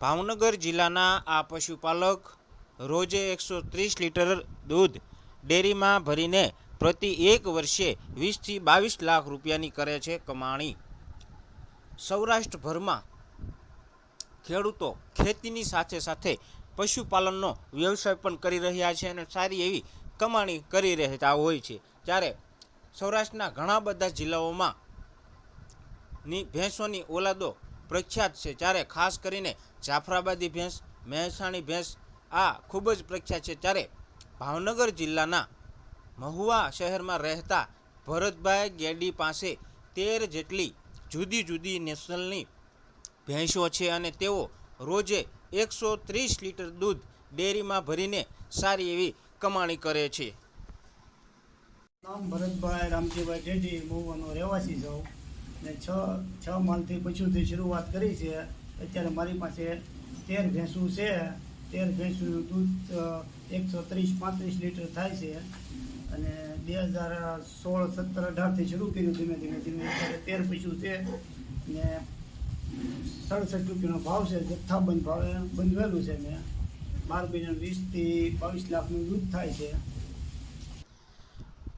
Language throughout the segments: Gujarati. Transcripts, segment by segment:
ભાવનગર જિલ્લાના આ પશુપાલક રોજે 130 લીટર દૂધ ડેરીમાં ભરીને પ્રતિ એક વર્ષે 20 થી 22 લાખ રૂપિયાની કરે છે કમાણી। સૌરાષ્ટ્રભરમાં ખેડૂતો ખેતીની સાથે સાથે પશુપાલનનો વ્યવસાય પણ કરી રહ્યા છે અને સારી એવી કમાણી કરી રહેતા હોય છે। ત્યારે સૌરાષ્ટ્રના ઘણા બધા જિલ્લાઓમાં ભેંસોની ઓલાદો પ્રખ્યાત છે। ત્યારે ખાસ કરીને જાફરાબાદી ભેંસ, મહેસાણી ભેંસ આ ખૂબ જ પ્રખ્યાત છે। ત્યારે ભાવનગર જિલ્લાના મહુવા શહેરમાં રહેતા ભરતભાઈ ગેડી પાસે 13 જેટલી જુદી જુદી નેશનલની ભેંસો છે અને તેઓ રોજે 130 લીટર દૂધ ડેરીમાં ભરીને સારી એવી કમાણી કરે છે। નામ ભરતભાઈ રામજીભાઈ ગેડી, મહુવાનો રહેવાસી છું ને છ માલથી પશુથી શરૂઆત કરી છે। અત્યારે મારી પાસે 13 ભેંસું છે। 13 ભેંસુનું દૂધ 130-35 લીટર થાય છે અને 2016-17-18થી શરૂ કર્યું ધીમે ધીમે અત્યારે 13 પશુ છે ને 67 રૂપિયાનો ભાવ છે। જથ્થાબંધ ભાવે બંધવેલું છે મેં। 12 મહિના 20 થી 22 લાખનું દૂધ થાય છે।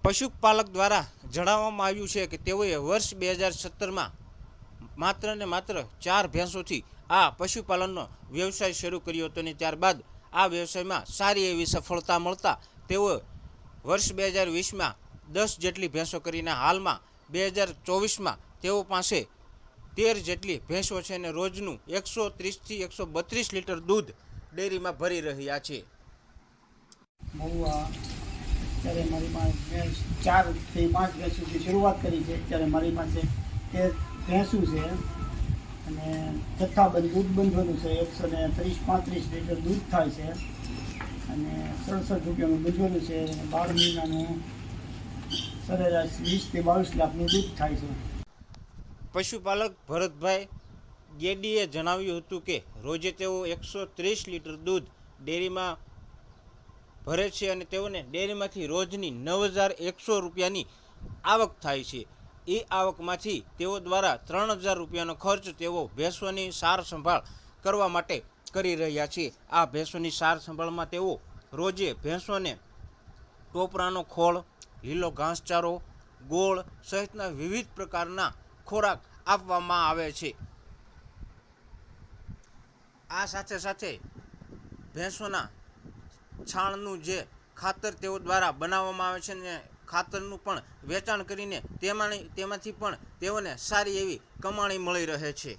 પશુપાલક દ્વારા જણાવવામાં આવ્યું છે કે તેઓએ વર્ષ 2017માં માત્ર ને માત્ર 4 ભેંસોથી આ પશુપાલનનો વ્યવસાય શરૂ કર્યો હતો અને ત્યારબાદ આ વ્યવસાયમાં સારી એવી સફળતા મળતા તેઓ વર્ષ 2020માં 10 જેટલી ભેંસો કરીને હાલમાં 2024માં તેઓ પાસે 13 જેટલી ભેંસો છે અને રોજનું 130 થી 132 લીટર દૂધ ડેરીમાં ભરી રહ્યા છે। અત્યારે મારી પાસે 4 થી 5 ભેંસોથી શરૂઆત કરી છે। અત્યારે મારી પાસે 13 ભેંસું છે અને જથ્થાબંધ દૂધ બંધવેલું છે। 130-35 લીટર દૂધ થાય છે અને 67 રૂપિયાનું બંધવેલું છે। 12 મહિનાનું સરેરાશ 20 થી 22 લાખનું દૂધ થાય છે। પશુપાલક ભરતભાઈ ગેડીએ જણાવ્યું હતું કે રોજે તેઓ 130 લીટર દૂધ ડેરીમાં ભરે છે અને તેઓને ડેરીમાંથી રોજની 9100 રૂપિયાની આવક થાય છે। એ આવકમાંથી તેઓ દ્વારા 3000 રૂપિયાનો ખર્ચ તેઓ ભેંસોની સાર સંભાળ કરવા માટે કરી રહ્યા છે। આ ભેંસોની સાર સંભાળમાં તેઓ રોજે ભેંસોને ટોપરાનો ખોળ, લીલો ઘાસચારો, ગોળ સહિતના વિવિધ પ્રકારના ખોરાક આપવામાં આવે છે। આ સાથે સાથે ભેંસોના છાણનું જે ખાતર તેઓ દ્વારા બનાવવામાં આવે છે અને ખાતરનું પણ વેચાણ કરીને તેમાંથી પણ તેઓને સારી એવી કમાણી મળી રહે છે।